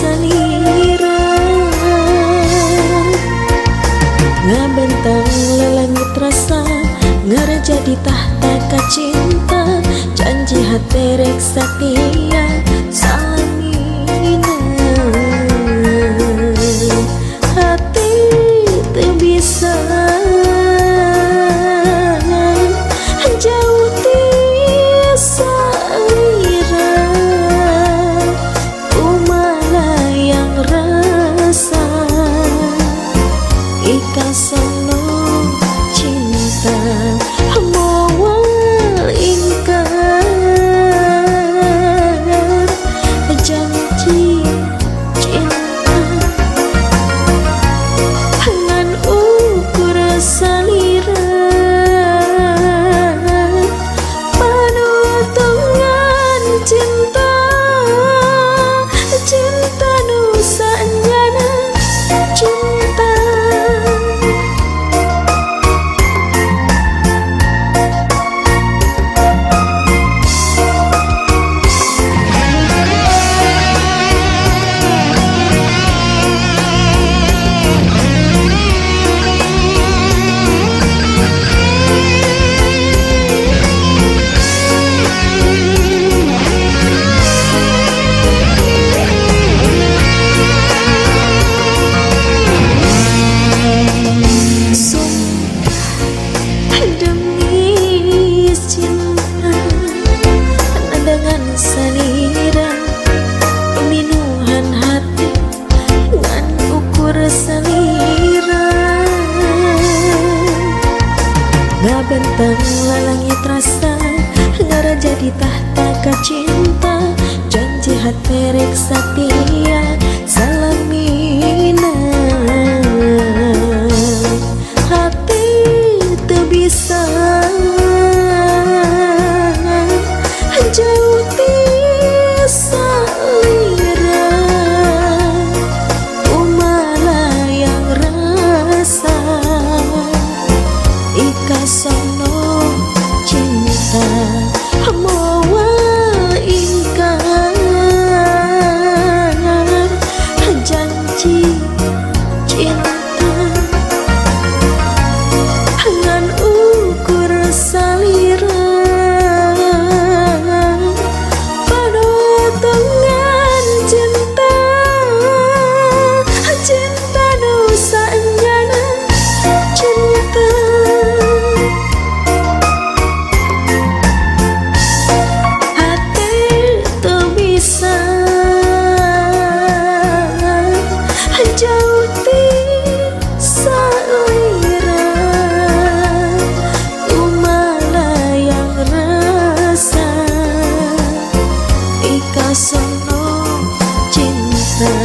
salira ngabentang lelangit rasa ngerjadi tahta kacinta janji hati rek setia salamina hati teu bisa jauh tiasa ira umala yang rasa ikasono cinta mawal ingkar janji cinta ngan ukur salira panutungan cinta cinta nusa nyana cinta salira minuhan hati ngan ukur salira ngabentang lalangit rasa ngara jadi tahta kacinta janji hati rek setia salamina hati teu bisa jauh tiasa lira umala yang rasa ikasono cinta mawal ingkar janji cinta ngan ukur salira jauh tiasa lira umala yang rasa ikasono cinta